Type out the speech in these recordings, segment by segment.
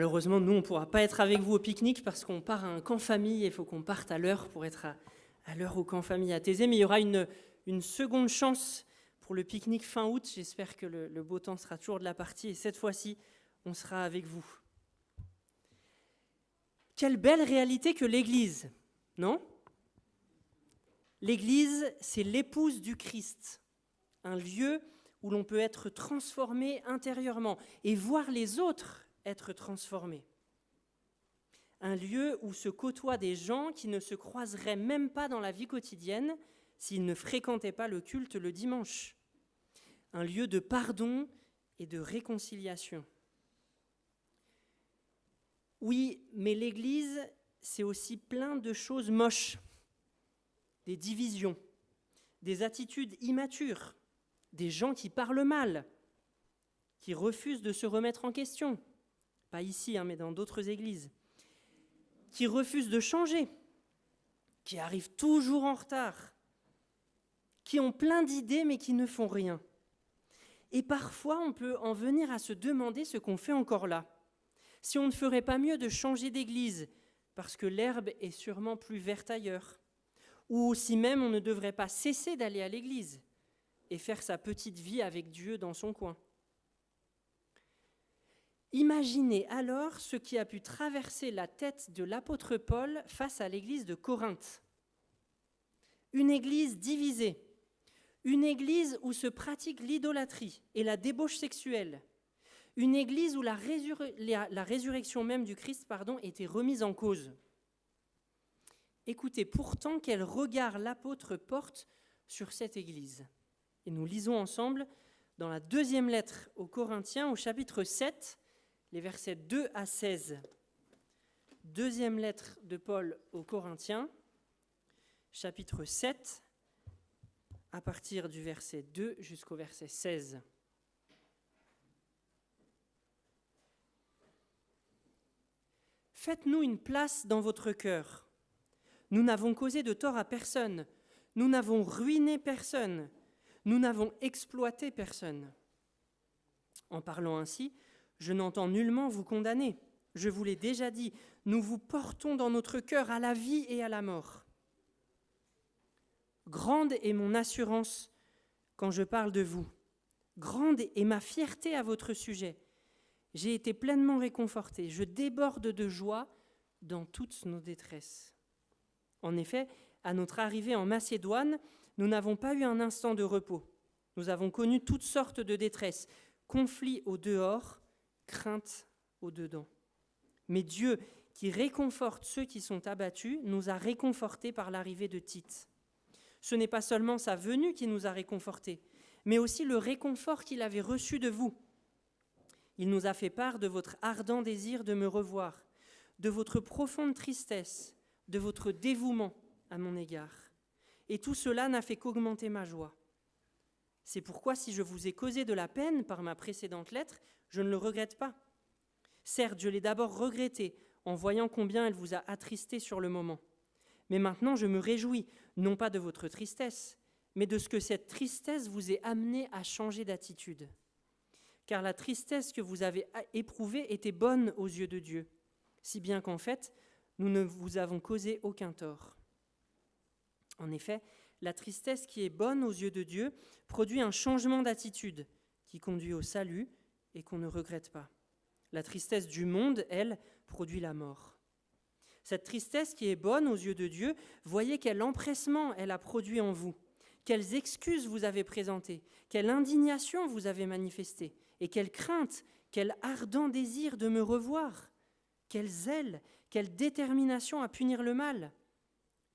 Malheureusement, nous, on ne pourra pas être avec vous au pique-nique parce qu'on part à un camp famille et il faut qu'on parte à l'heure pour être à l'heure au camp famille à Thésée. Mais il y aura une seconde chance pour le pique-nique fin août. J'espère que le beau temps sera toujours de la partie et cette fois-ci, on sera avec vous. Quelle belle réalité que l'Église, non ? L'Église, c'est l'épouse du Christ, un lieu où l'on peut être transformé intérieurement et voir les autres être transformés. Un lieu où se côtoient des gens qui ne se croiseraient même pas dans la vie quotidienne s'ils ne fréquentaient pas le culte le dimanche. Un lieu de pardon et de réconciliation. Oui, mais l'Église, c'est aussi plein de choses moches, des divisions, des attitudes immatures, des gens qui parlent mal, qui refusent de se remettre en question, pas ici, mais dans d'autres églises, qui refusent de changer, qui arrivent toujours en retard, qui ont plein d'idées mais qui ne font rien. Et parfois, on peut en venir à se demander ce qu'on fait encore là. Si on ne ferait pas mieux de changer d'église, parce que l'herbe est sûrement plus verte ailleurs, ou si même on ne devrait pas cesser d'aller à l'église et faire sa petite vie avec Dieu dans son coin. Imaginez alors ce qui a pu traverser la tête de l'apôtre Paul face à l'église de Corinthe. Une église divisée, une église où se pratique l'idolâtrie et la débauche sexuelle, une église où la résurrection même du Christ était remise en cause. Écoutez pourtant quel regard l'apôtre porte sur cette église. Et nous lisons ensemble dans la deuxième lettre aux Corinthiens, au chapitre 7, les versets 2 à 16. Deuxième lettre de Paul aux Corinthiens, chapitre 7, à partir du verset 2 jusqu'au verset 16. Faites-nous une place dans votre cœur. Nous n'avons causé de tort à personne. Nous n'avons ruiné personne. Nous n'avons exploité personne. En parlant ainsi, je n'entends nullement vous condamner. Je vous l'ai déjà dit, nous vous portons dans notre cœur à la vie et à la mort. Grande est mon assurance quand je parle de vous. Grande est ma fierté à votre sujet. J'ai été pleinement réconforté. Je déborde de joie dans toutes nos détresses. En effet, à notre arrivée en Macédoine, nous n'avons pas eu un instant de repos. Nous avons connu toutes sortes de détresses, conflits au dehors, crainte au dedans. Mais Dieu, qui réconforte ceux qui sont abattus, nous a réconfortés par l'arrivée de Tite. Ce n'est pas seulement sa venue qui nous a réconfortés, mais aussi le réconfort qu'il avait reçu de vous. Il nous a fait part de votre ardent désir de me revoir, de votre profonde tristesse, de votre dévouement à mon égard. Et tout cela n'a fait qu'augmenter ma joie. C'est pourquoi, si je vous ai causé de la peine par ma précédente lettre, je ne le regrette pas. Certes, je l'ai d'abord regretté en voyant combien elle vous a attristé sur le moment. Mais maintenant, je me réjouis, non pas de votre tristesse, mais de ce que cette tristesse vous ait amené à changer d'attitude. Car la tristesse que vous avez éprouvée était bonne aux yeux de Dieu, si bien qu'en fait, nous ne vous avons causé aucun tort. En effet, la tristesse qui est bonne aux yeux de Dieu produit un changement d'attitude qui conduit au salut et qu'on ne regrette pas. La tristesse du monde, elle, produit la mort. Cette tristesse qui est bonne aux yeux de Dieu, voyez quel empressement elle a produit en vous, quelles excuses vous avez présentées, quelle indignation vous avez manifestée, et quelle crainte, quel ardent désir de me revoir, quel zèle, quelle détermination à punir le mal.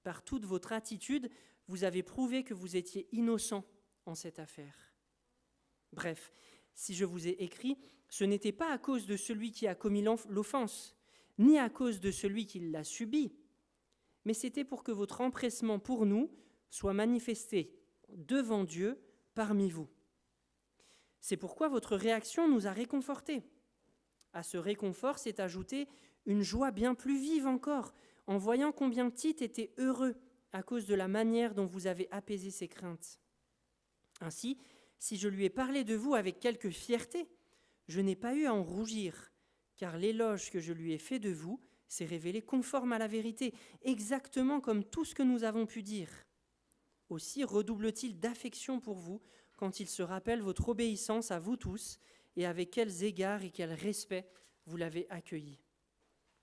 Par toute votre attitude, vous avez prouvé que vous étiez innocent en cette affaire. Bref, si je vous ai écrit, ce n'était pas à cause de celui qui a commis l'offense, ni à cause de celui qui l'a subi, mais c'était pour que votre empressement pour nous soit manifesté devant Dieu parmi vous. C'est pourquoi votre réaction nous a réconfortés. À ce réconfort s'est ajoutée une joie bien plus vive encore, en voyant combien Tite était heureux à cause de la manière dont vous avez apaisé ses craintes. Ainsi, si je lui ai parlé de vous avec quelque fierté, je n'ai pas eu à en rougir, car l'éloge que je lui ai fait de vous s'est révélé conforme à la vérité, exactement comme tout ce que nous avons pu dire. Aussi redouble-t-il d'affection pour vous quand il se rappelle votre obéissance à vous tous et avec quels égards et quel respect vous l'avez accueilli.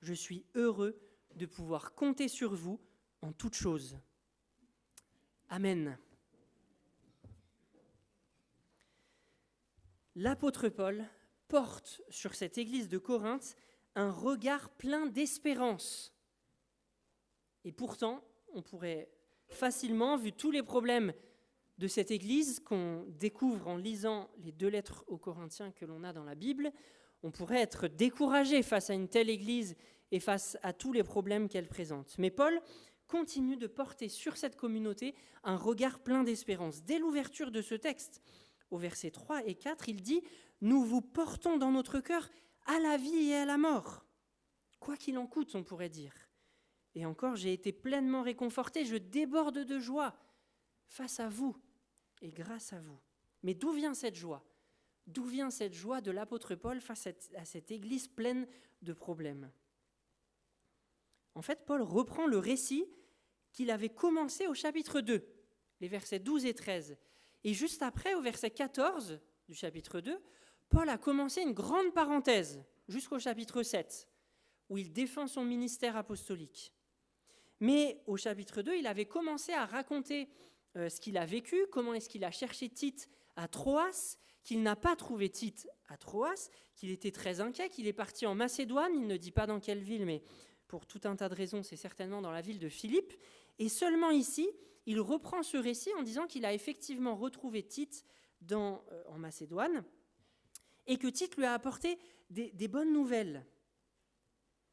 Je suis heureux de pouvoir compter sur vous en toutes choses. Amen. L'apôtre Paul porte sur cette église de Corinthe un regard plein d'espérance. Et pourtant, on pourrait facilement, vu tous les problèmes de cette église qu'on découvre en lisant les 2 lettres aux Corinthiens que l'on a dans la Bible, on pourrait être découragé face à une telle église et face à tous les problèmes qu'elle présente. Mais Paul continue de porter sur cette communauté un regard plein d'espérance. Dès l'ouverture de ce texte, au versets 3 et 4, il dit « Nous vous portons dans notre cœur à la vie et à la mort. » Quoi qu'il en coûte, on pourrait dire. Et encore, j'ai été pleinement réconforté, je déborde de joie face à vous et grâce à vous. Mais d'où vient cette joie ? D'où vient cette joie de l'apôtre Paul face à cette église pleine de problèmes ? En fait, Paul reprend le récit qu'il avait commencé au chapitre 2, les versets 12 et 13. Et juste après, au verset 14 du chapitre 2, Paul a commencé une grande parenthèse jusqu'au chapitre 7, où il défend son ministère apostolique. Mais au chapitre 2, il avait commencé à raconter ce qu'il a vécu, comment est-ce qu'il a cherché Tite à Troas, qu'il n'a pas trouvé Tite à Troas, qu'il était très inquiet, qu'il est parti en Macédoine, il ne dit pas dans quelle ville, mais pour tout un tas de raisons, c'est certainement dans la ville de Philippe. Et seulement ici, il reprend ce récit en disant qu'il a effectivement retrouvé Tite en Macédoine et que Tite lui a apporté des bonnes nouvelles.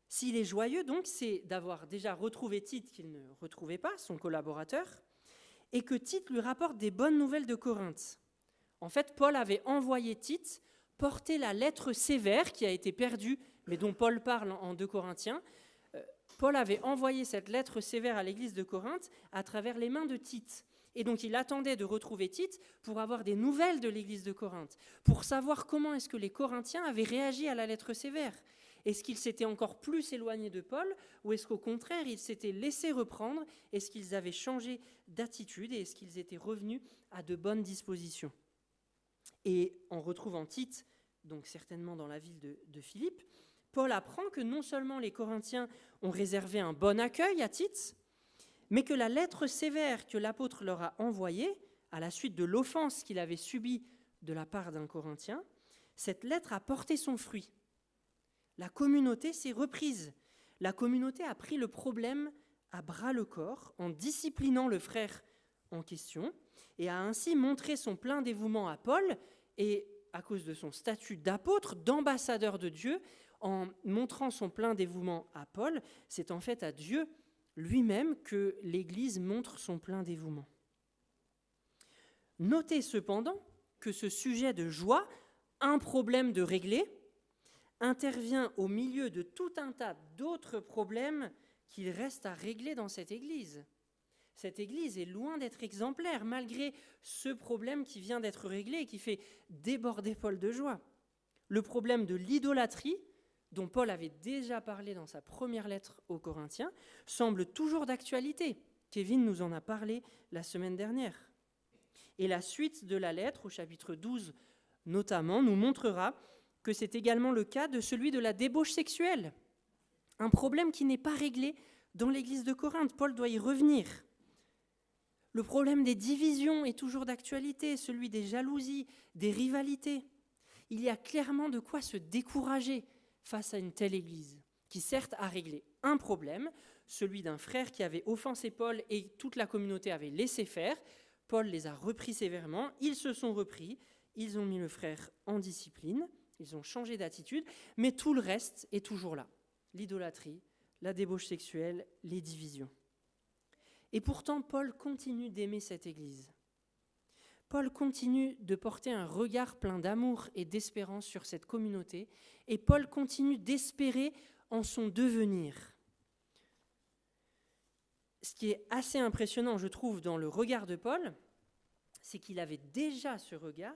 S'il est joyeux, donc, c'est d'avoir déjà retrouvé Tite qu'il ne retrouvait pas, son collaborateur, et que Tite lui rapporte des bonnes nouvelles de Corinthe. En fait, Paul avait envoyé Tite porter la lettre sévère qui a été perdue, mais dont Paul parle en 2 Corinthiens. Paul avait envoyé cette lettre sévère à l'église de Corinthe à travers les mains de Tite. Et donc il attendait de retrouver Tite pour avoir des nouvelles de l'église de Corinthe, pour savoir comment est-ce que les Corinthiens avaient réagi à la lettre sévère. Est-ce qu'ils s'étaient encore plus éloignés de Paul, ou est-ce qu'au contraire ils s'étaient laissés reprendre? Est-ce qu'ils avaient changé d'attitude et est-ce qu'ils étaient revenus à de bonnes dispositions? Et en retrouvant Tite, donc certainement dans la ville de Philippe, Paul apprend que non seulement les Corinthiens ont réservé un bon accueil à Tite, mais que la lettre sévère que l'apôtre leur a envoyée, à la suite de l'offense qu'il avait subie de la part d'un Corinthien, cette lettre a porté son fruit. La communauté s'est reprise. La communauté a pris le problème à bras-le-corps en disciplinant le frère en question et a ainsi montré son plein dévouement à Paul et, à cause de son statut d'apôtre, d'ambassadeur de Dieu, en montrant son plein dévouement à Paul, c'est en fait à Dieu lui-même que l'Église montre son plein dévouement. Notez cependant que ce sujet de joie, un problème de régler, intervient au milieu de tout un tas d'autres problèmes qu'il reste à régler dans cette Église. Cette Église est loin d'être exemplaire, malgré ce problème qui vient d'être réglé et qui fait déborder Paul de joie. Le problème de l'idolâtrie, dont Paul avait déjà parlé dans sa première lettre aux Corinthiens, semble toujours d'actualité. Kevin nous en a parlé la semaine dernière. Et la suite de la lettre, au chapitre 12 notamment, nous montrera que c'est également le cas de celui de la débauche sexuelle. Un problème qui n'est pas réglé dans l'église de Corinthe. Paul doit y revenir. Le problème des divisions est toujours d'actualité, celui des jalousies, des rivalités. Il y a clairement de quoi se décourager face à une telle église, qui certes a réglé un problème, celui d'un frère qui avait offensé Paul et toute la communauté avait laissé faire. Paul les a repris sévèrement, ils se sont repris, ils ont mis le frère en discipline, ils ont changé d'attitude, mais tout le reste est toujours là. L'idolâtrie, la débauche sexuelle, les divisions. Et pourtant, Paul continue d'aimer cette église. Paul continue de porter un regard plein d'amour et d'espérance sur cette communauté, et Paul continue d'espérer en son devenir. Ce qui est assez impressionnant, je trouve, dans le regard de Paul, c'est qu'il avait déjà ce regard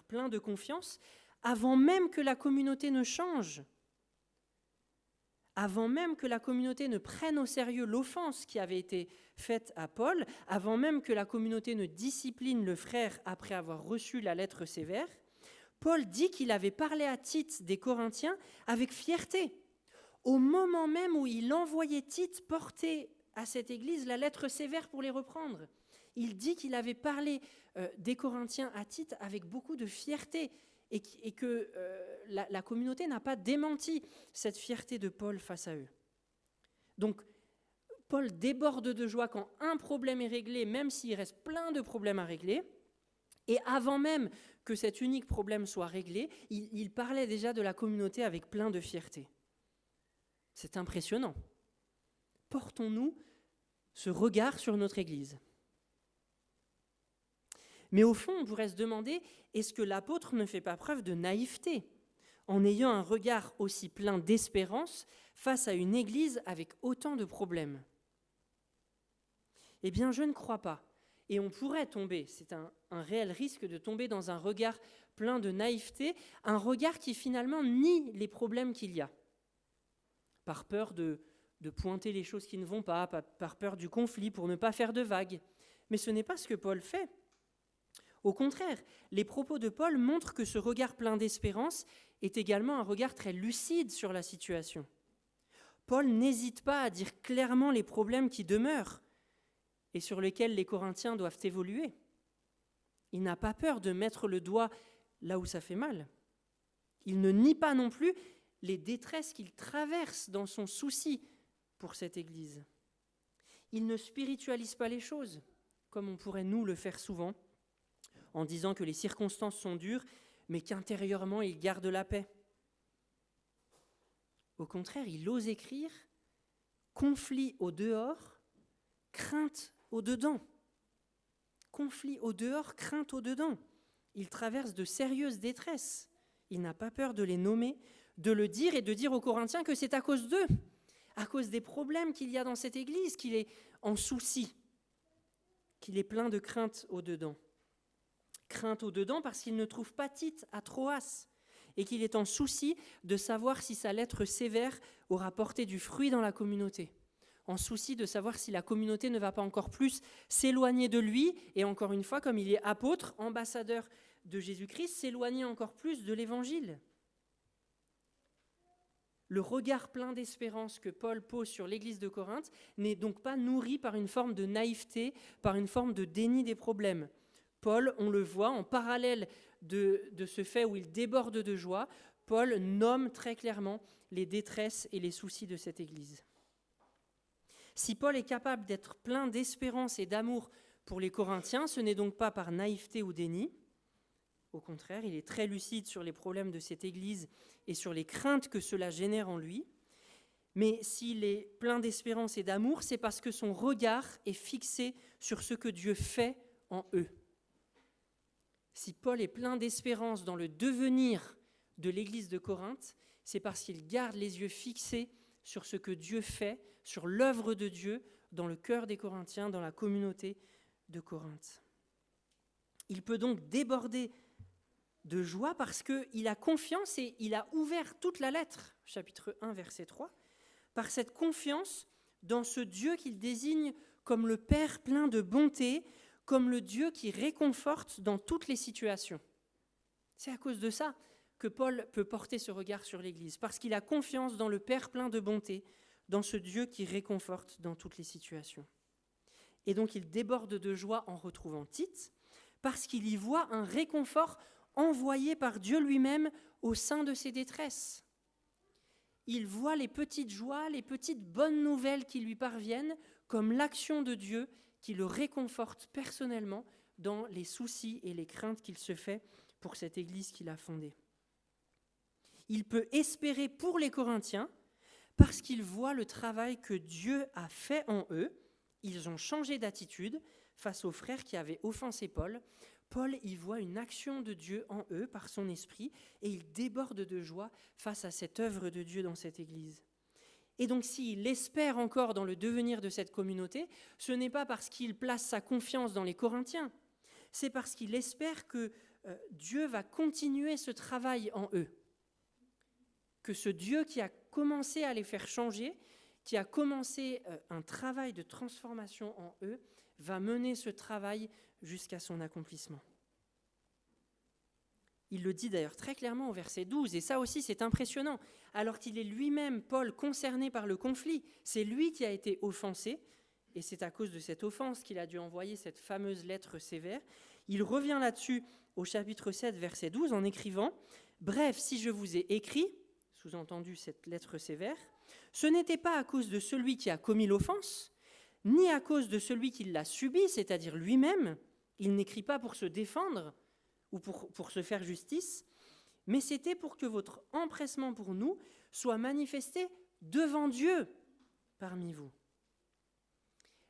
plein de confiance, avant même que la communauté ne change, avant même que la communauté ne prenne au sérieux l'offense qui avait été faite à Paul, avant même que la communauté ne discipline le frère après avoir reçu la lettre sévère, Paul dit qu'il avait parlé à Tite des Corinthiens avec fierté. Au moment même où il envoyait Tite porter à cette église la lettre sévère pour les reprendre, il dit qu'il avait parlé des Corinthiens à Tite avec beaucoup de fierté et que la communauté n'a pas démenti cette fierté de Paul face à eux. Donc, Paul déborde de joie quand un problème est réglé, même s'il reste plein de problèmes à régler. Et avant même que cet unique problème soit réglé, il parlait déjà de la communauté avec plein de fierté. C'est impressionnant. Portons-nous ce regard sur notre Église. Mais au fond, on pourrait se demander, est-ce que l'apôtre ne fait pas preuve de naïveté en ayant un regard aussi plein d'espérance face à une Église avec autant de problèmes ? Eh bien, je ne crois pas. Et on pourrait tomber, c'est un réel risque de tomber dans un regard plein de naïveté, un regard qui finalement nie les problèmes qu'il y a, par peur de pointer les choses qui ne vont pas, par peur du conflit, pour ne pas faire de vagues. Mais ce n'est pas ce que Paul fait. Au contraire, les propos de Paul montrent que ce regard plein d'espérance est également un regard très lucide sur la situation. Paul n'hésite pas à dire clairement les problèmes qui demeurent et sur lesquels les Corinthiens doivent évoluer. Il n'a pas peur de mettre le doigt là où ça fait mal. Il ne nie pas non plus les détresses qu'il traverse dans son souci pour cette Église. Il ne spiritualise pas les choses, comme on pourrait nous le faire souvent, en disant que les circonstances sont dures, mais qu'intérieurement il garde la paix. Au contraire, il ose écrire « conflit au dehors, crainte au dedans ». Conflit au dehors, crainte au dedans. Il traverse de sérieuses détresses. Il n'a pas peur de les nommer, de le dire et de dire aux Corinthiens que c'est à cause d'eux, à cause des problèmes qu'il y a dans cette Église, qu'il est en souci, qu'il est plein de crainte au dedans. Crainte au dedans parce qu'il ne trouve pas Tite à Troas et qu'il est en souci de savoir si sa lettre sévère aura porté du fruit dans la communauté. En souci de savoir si la communauté ne va pas encore plus s'éloigner de lui et encore une fois, comme il est apôtre, ambassadeur de Jésus-Christ, s'éloigner encore plus de l'Évangile. Le regard plein d'espérance que Paul pose sur l'Église de Corinthe n'est donc pas nourri par une forme de naïveté, par une forme de déni des problèmes. Paul, on le voit, en parallèle de ce fait où il déborde de joie, Paul nomme très clairement les détresses et les soucis de cette Église. Si Paul est capable d'être plein d'espérance et d'amour pour les Corinthiens, ce n'est donc pas par naïveté ou déni. Au contraire, il est très lucide sur les problèmes de cette Église et sur les craintes que cela génère en lui. Mais s'il est plein d'espérance et d'amour, c'est parce que son regard est fixé sur ce que Dieu fait en eux. Si Paul est plein d'espérance dans le devenir de l'Église de Corinthe, c'est parce qu'il garde les yeux fixés sur ce que Dieu fait, sur l'œuvre de Dieu dans le cœur des Corinthiens, dans la communauté de Corinthe. Il peut donc déborder de joie parce qu'il a confiance et il a ouvert toute la lettre, chapitre 1, verset 3, par cette confiance dans ce Dieu qu'il désigne comme le Père plein de bonté, comme le Dieu qui réconforte dans toutes les situations. C'est à cause de ça que Paul peut porter ce regard sur l'Église, parce qu'il a confiance dans le Père plein de bonté, dans ce Dieu qui réconforte dans toutes les situations. Et donc il déborde de joie en retrouvant Tite, parce qu'il y voit un réconfort envoyé par Dieu lui-même au sein de ses détresses. Il voit les petites joies, les petites bonnes nouvelles qui lui parviennent comme l'action de Dieu qui le réconforte personnellement dans les soucis et les craintes qu'il se fait pour cette Église qu'il a fondée. Il peut espérer pour les Corinthiens parce qu'il voit le travail que Dieu a fait en eux. Ils ont changé d'attitude face aux frères qui avaient offensé Paul. Paul y voit une action de Dieu en eux par son esprit et il déborde de joie face à cette œuvre de Dieu dans cette Église. Et donc s'il espère encore dans le devenir de cette communauté, ce n'est pas parce qu'il place sa confiance dans les Corinthiens, c'est parce qu'il espère que Dieu va continuer ce travail en eux. Que ce Dieu qui a commencé à les faire changer, qui a commencé un travail de transformation en eux, va mener ce travail jusqu'à son accomplissement. Il le dit d'ailleurs très clairement au verset 12, et ça aussi c'est impressionnant, alors qu'il est lui-même, Paul, concerné par le conflit, c'est lui qui a été offensé, et c'est à cause de cette offense qu'il a dû envoyer cette fameuse lettre sévère. Il revient là-dessus au chapitre 7, verset 12, en écrivant « Bref, si je vous ai écrit, sous-entendu cette lettre sévère, ce n'était pas à cause de celui qui a commis l'offense, ni à cause de celui qui l'a subi, c'est-à-dire lui-même, il n'écrit pas pour se défendre, ou pour se faire justice, mais c'était pour que votre empressement pour nous soit manifesté devant Dieu parmi vous. »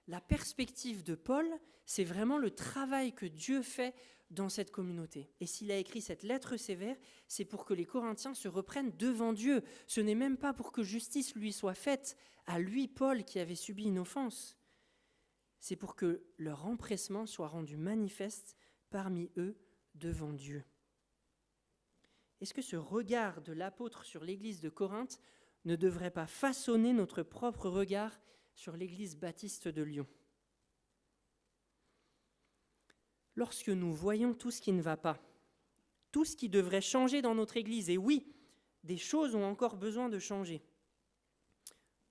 La perspective de Paul, c'est vraiment le travail que Dieu fait dans cette communauté. Et s'il a écrit cette lettre sévère, c'est pour que les Corinthiens se reprennent devant Dieu. Ce n'est même pas pour que justice lui soit faite, à lui, Paul, qui avait subi une offense. C'est pour que leur empressement soit rendu manifeste parmi eux devant Dieu. Est-ce que ce regard de l'apôtre sur l'église de Corinthe ne devrait pas façonner notre propre regard sur l'église baptiste de Lyon? Lorsque nous voyons tout ce qui ne va pas, tout ce qui devrait changer dans notre église, et oui, des choses ont encore besoin de changer,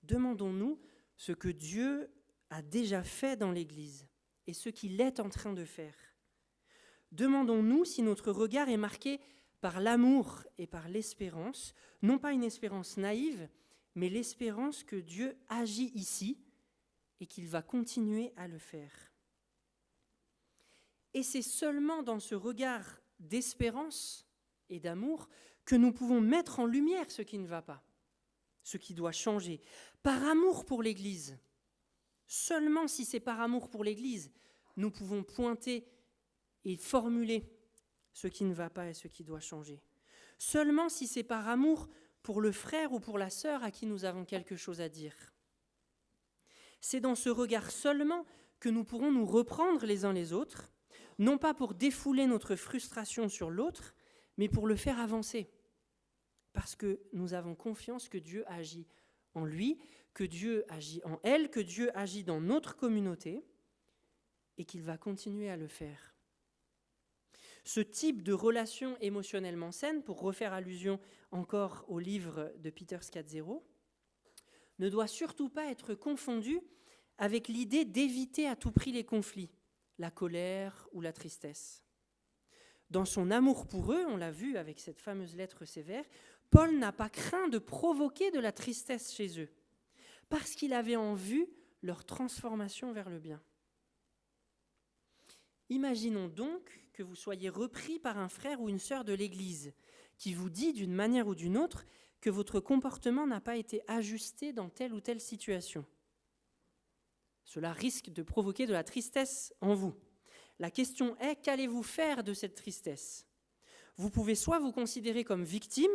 demandons-nous ce que Dieu a déjà fait dans l'église et ce qu'il est en train de faire. Demandons-nous si notre regard est marqué par l'amour et par l'espérance, non pas une espérance naïve, mais l'espérance que Dieu agit ici et qu'il va continuer à le faire. Et c'est seulement dans ce regard d'espérance et d'amour que nous pouvons mettre en lumière ce qui ne va pas, ce qui doit changer, par amour pour l'Église. Seulement si c'est par amour pour l'Église, nous pouvons pointer et formuler ce qui ne va pas et ce qui doit changer. Seulement si c'est par amour pour le frère ou pour la sœur à qui nous avons quelque chose à dire. C'est dans ce regard seulement que nous pourrons nous reprendre les uns les autres, non pas pour défouler notre frustration sur l'autre, mais pour le faire avancer. Parce que nous avons confiance que Dieu agit en lui, que Dieu agit en elle, que Dieu agit dans notre communauté et qu'il va continuer à le faire. Ce type de relation émotionnellement saine, pour refaire allusion encore au livre de Peter Scazzero, ne doit surtout pas être confondu avec l'idée d'éviter à tout prix les conflits, la colère ou la tristesse. Dans son amour pour eux, on l'a vu avec cette fameuse lettre sévère, Paul n'a pas craint de provoquer de la tristesse chez eux, parce qu'il avait en vue leur transformation vers le bien. Imaginons donc que vous soyez repris par un frère ou une sœur de l'Église qui vous dit d'une manière ou d'une autre que votre comportement n'a pas été ajusté dans telle ou telle situation. Cela risque de provoquer de la tristesse en vous. La question est, qu'allez-vous faire de cette tristesse ? Vous pouvez soit vous considérer comme victime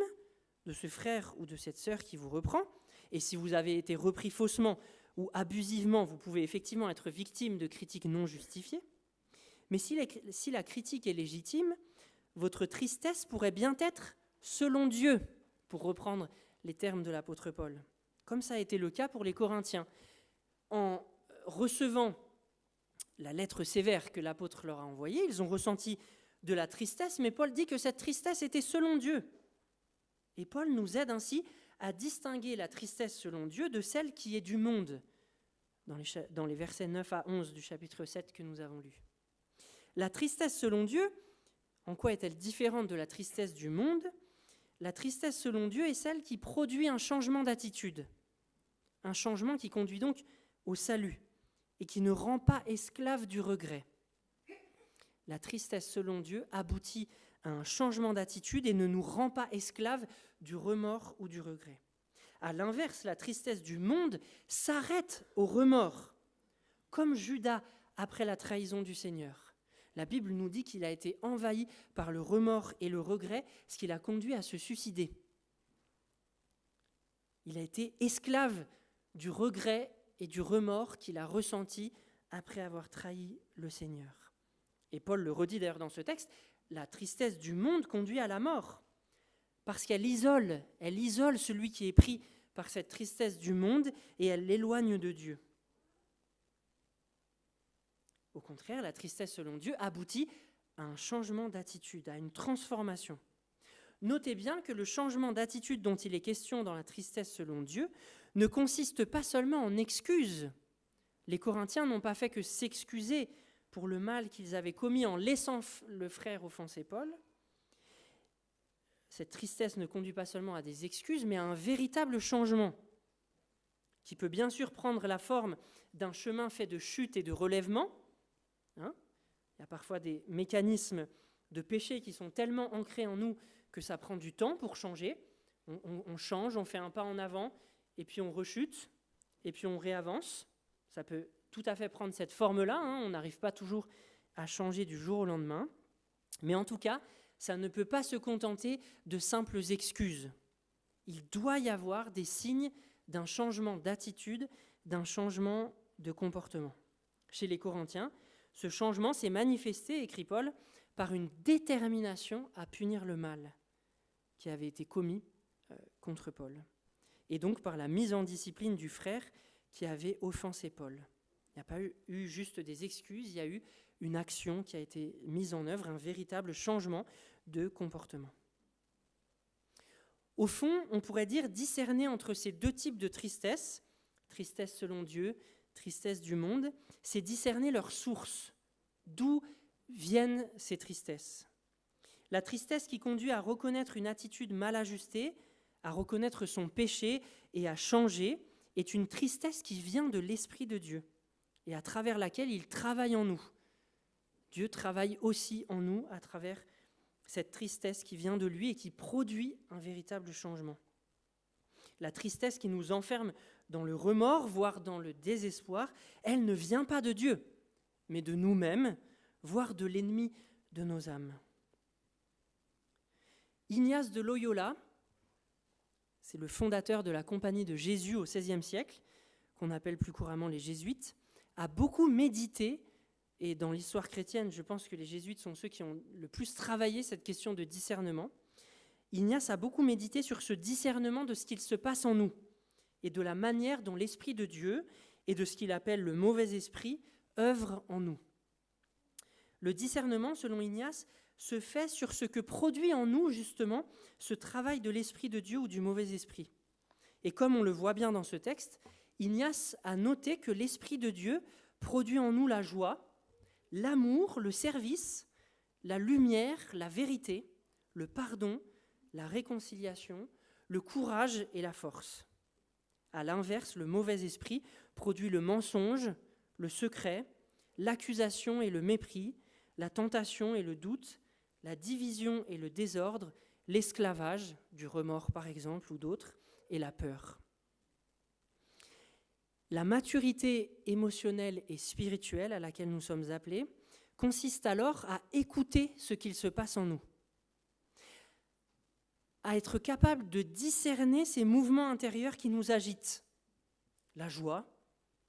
de ce frère ou de cette sœur qui vous reprend, et si vous avez été repris faussement ou abusivement, vous pouvez effectivement être victime de critiques non justifiées. Mais si la critique est légitime, votre tristesse pourrait bien être selon Dieu, pour reprendre les termes de l'apôtre Paul, comme ça a été le cas pour les Corinthiens. En recevant la lettre sévère que l'apôtre leur a envoyée, ils ont ressenti de la tristesse, mais Paul dit que cette tristesse était selon Dieu. Et Paul nous aide ainsi à distinguer la tristesse selon Dieu de celle qui est du monde, dans les versets 9 à 11 du chapitre 7 que nous avons lu. La tristesse selon Dieu, en quoi est-elle différente de la tristesse du monde ? La tristesse selon Dieu est celle qui produit un changement d'attitude, un changement qui conduit donc au salut et qui ne rend pas esclave du regret. La tristesse selon Dieu aboutit à un changement d'attitude et ne nous rend pas esclaves du remords ou du regret. À l'inverse, la tristesse du monde s'arrête au remords, comme Judas après la trahison du Seigneur. La Bible nous dit qu'il a été envahi par le remords et le regret, ce qui l'a conduit à se suicider. Il a été esclave du regret et du remords qu'il a ressenti après avoir trahi le Seigneur. Et Paul le redit d'ailleurs dans ce texte, la tristesse du monde conduit à la mort, parce qu'elle isole celui qui est pris par cette tristesse du monde et elle l'éloigne de Dieu. Au contraire, la tristesse selon Dieu aboutit à un changement d'attitude, à une transformation. Notez bien que le changement d'attitude dont il est question dans la tristesse selon Dieu ne consiste pas seulement en excuses. Les Corinthiens n'ont pas fait que s'excuser pour le mal qu'ils avaient commis en laissant le frère offenser Paul. Cette tristesse ne conduit pas seulement à des excuses, mais à un véritable changement qui peut bien sûr prendre la forme d'un chemin fait de chute et de relèvement. Il y a parfois des mécanismes de péché qui sont tellement ancrés en nous que ça prend du temps pour changer. On change, on fait un pas en avant, et puis on rechute, et puis on réavance. Ça peut tout à fait prendre cette forme-là. On n'arrive pas toujours à changer du jour au lendemain. Mais en tout cas, ça ne peut pas se contenter de simples excuses. Il doit y avoir des signes d'un changement d'attitude, d'un changement de comportement. Chez les Corinthiens, ce changement s'est manifesté, écrit Paul, par une détermination à punir le mal qui avait été commis contre Paul. Et donc par la mise en discipline du frère qui avait offensé Paul. Il n'y a pas eu juste des excuses, il y a eu une action qui a été mise en œuvre, un véritable changement de comportement. Au fond, on pourrait dire discerner entre ces deux types de tristesse, tristesse selon Dieu, tristesse du monde, c'est discerner leur source. D'où viennent ces tristesses ? La tristesse qui conduit à reconnaître une attitude mal ajustée, à reconnaître son péché et à changer, est une tristesse qui vient de l'Esprit de Dieu et à travers laquelle il travaille en nous. Dieu travaille aussi en nous à travers cette tristesse qui vient de lui et qui produit un véritable changement. La tristesse qui nous enferme dans le remords, voire dans le désespoir, elle ne vient pas de Dieu, mais de nous-mêmes, voire de l'ennemi de nos âmes. Ignace de Loyola, c'est le fondateur de la Compagnie de Jésus au XVIe siècle, qu'on appelle plus couramment les jésuites, a beaucoup médité, et dans l'histoire chrétienne, je pense que les jésuites sont ceux qui ont le plus travaillé cette question de discernement. Ignace a beaucoup médité sur ce discernement de ce qu'il se passe en nous et de la manière dont l'Esprit de Dieu et de ce qu'il appelle le mauvais esprit œuvre en nous. Le discernement, selon Ignace, se fait sur ce que produit en nous, justement, ce travail de l'Esprit de Dieu ou du mauvais esprit. Et comme on le voit bien dans ce texte, Ignace a noté que l'Esprit de Dieu produit en nous la joie, l'amour, le service, la lumière, la vérité, le pardon, la réconciliation, le courage et la force. À l'inverse, le mauvais esprit produit le mensonge, le secret, l'accusation et le mépris, la tentation et le doute, la division et le désordre, l'esclavage, du remords par exemple ou d'autres, et la peur. La maturité émotionnelle et spirituelle à laquelle nous sommes appelés consiste alors à écouter ce qu'il se passe en nous, à être capable de discerner ces mouvements intérieurs qui nous agitent. La joie,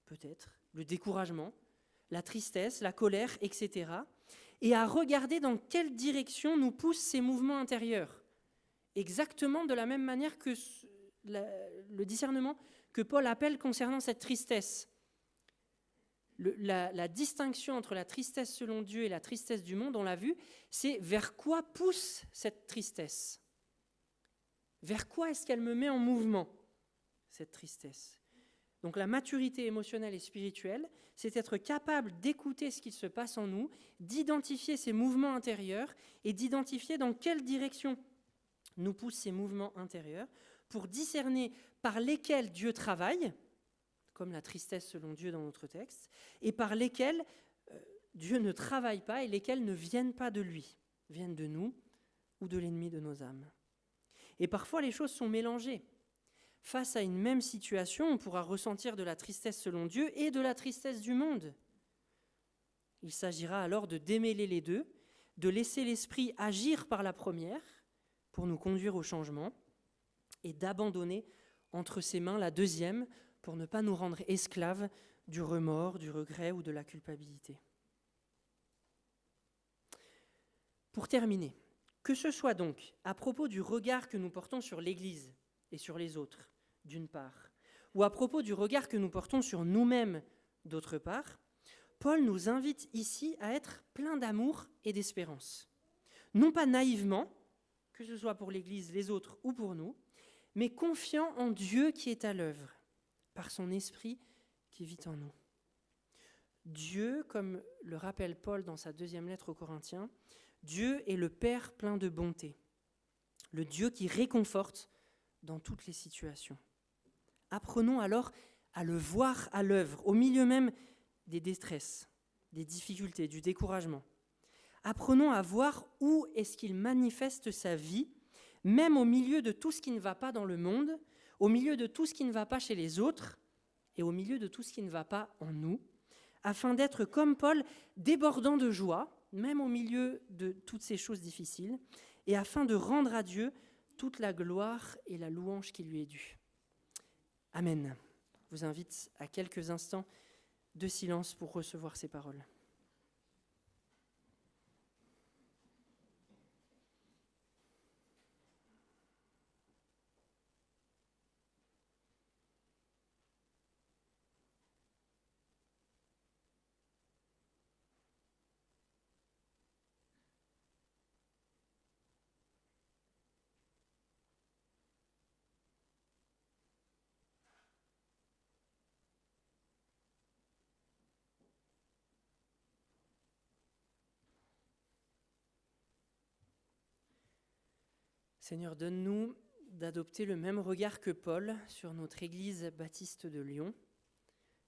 peut-être, le découragement, la tristesse, la colère, etc. Et à regarder dans quelle direction nous poussent ces mouvements intérieurs. Exactement de la même manière que le discernement que Paul appelle concernant cette tristesse. La distinction entre la tristesse selon Dieu et la tristesse du monde, on l'a vu, c'est vers quoi pousse cette tristesse ? Vers quoi est-ce qu'elle me met en mouvement, cette tristesse ? Donc la maturité émotionnelle et spirituelle, c'est être capable d'écouter ce qui se passe en nous, d'identifier ces mouvements intérieurs et d'identifier dans quelle direction nous poussent ces mouvements intérieurs pour discerner par lesquels Dieu travaille, comme la tristesse selon Dieu dans notre texte, et par lesquels Dieu ne travaille pas et lesquels ne viennent pas de lui, viennent de nous ou de l'ennemi de nos âmes. Et parfois les choses sont mélangées. Face à une même situation, on pourra ressentir de la tristesse selon Dieu et de la tristesse du monde. Il s'agira alors de démêler les deux, de laisser l'esprit agir par la première pour nous conduire au changement et d'abandonner entre ses mains la deuxième pour ne pas nous rendre esclaves du remords, du regret ou de la culpabilité. Pour terminer, que ce soit donc à propos du regard que nous portons sur l'Église et sur les autres, d'une part, ou à propos du regard que nous portons sur nous-mêmes, d'autre part, Paul nous invite ici à être pleins d'amour et d'espérance. Non pas naïvement, que ce soit pour l'Église, les autres ou pour nous, mais confiants en Dieu qui est à l'œuvre, par son esprit qui vit en nous. Dieu, comme le rappelle Paul dans sa 2e lettre aux Corinthiens, Dieu est le Père plein de bonté, le Dieu qui réconforte dans toutes les situations. Apprenons alors à le voir à l'œuvre, au milieu même des détresses, des difficultés, du découragement. Apprenons à voir où est-ce qu'il manifeste sa vie, même au milieu de tout ce qui ne va pas dans le monde, au milieu de tout ce qui ne va pas chez les autres et au milieu de tout ce qui ne va pas en nous, afin d'être comme Paul, débordant de joie, même au milieu de toutes ces choses difficiles, et afin de rendre à Dieu toute la gloire et la louange qui lui est due. Amen. Je vous invite à quelques instants de silence pour recevoir ces paroles. Seigneur, donne-nous d'adopter le même regard que Paul sur notre Église baptiste de Lyon,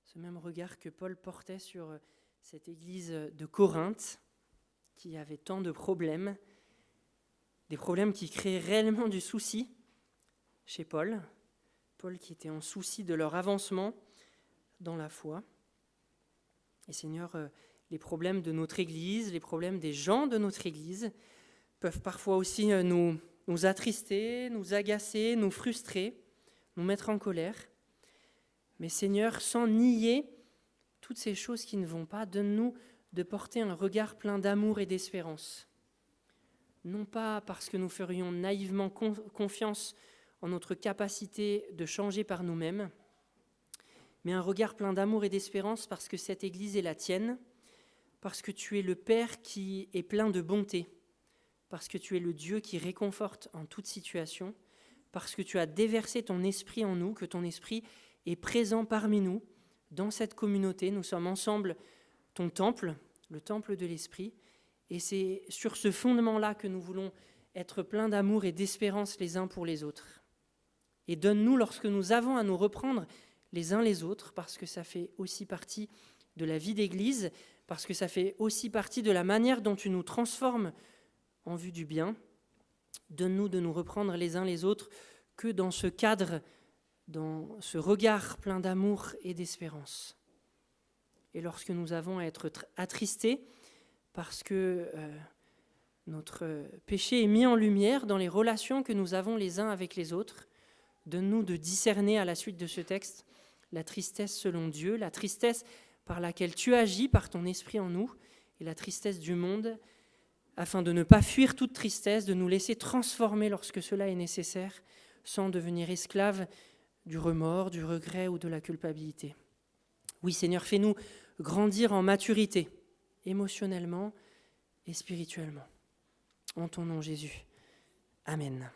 ce même regard que Paul portait sur cette Église de Corinthe qui avait tant de problèmes, des problèmes qui créaient réellement du souci chez Paul qui était en souci de leur avancement dans la foi. Et Seigneur, les problèmes de notre Église, les problèmes des gens de notre Église peuvent parfois aussi nous attrister, nous agacer, nous frustrer, nous mettre en colère. Mais Seigneur, sans nier toutes ces choses qui ne vont pas, donne-nous de porter un regard plein d'amour et d'espérance. Non pas parce que nous ferions naïvement confiance en notre capacité de changer par nous-mêmes, mais un regard plein d'amour et d'espérance parce que cette Église est la tienne, parce que tu es le Père qui est plein de bonté, parce que tu es le Dieu qui réconforte en toute situation, parce que tu as déversé ton esprit en nous, que ton esprit est présent parmi nous, dans cette communauté. Nous sommes ensemble ton temple, le temple de l'esprit, et c'est sur ce fondement-là que nous voulons être pleins d'amour et d'espérance les uns pour les autres. Et donne-nous, lorsque nous avons à nous reprendre les uns les autres, parce que ça fait aussi partie de la vie d'Église, parce que ça fait aussi partie de la manière dont tu nous transformes en vue du bien. Donne-nous de nous reprendre les uns les autres que dans ce cadre, dans ce regard plein d'amour et d'espérance. Et lorsque nous avons à être attristés parce que notre péché est mis en lumière dans les relations que nous avons les uns avec les autres, donne-nous de discerner à la suite de ce texte la tristesse selon Dieu, la tristesse par laquelle tu agis par ton esprit en nous, et la tristesse du monde, afin de ne pas fuir toute tristesse, de nous laisser transformer lorsque cela est nécessaire, sans devenir esclaves du remords, du regret ou de la culpabilité. Oui, Seigneur, fais-nous grandir en maturité, émotionnellement et spirituellement. En ton nom, Jésus. Amen.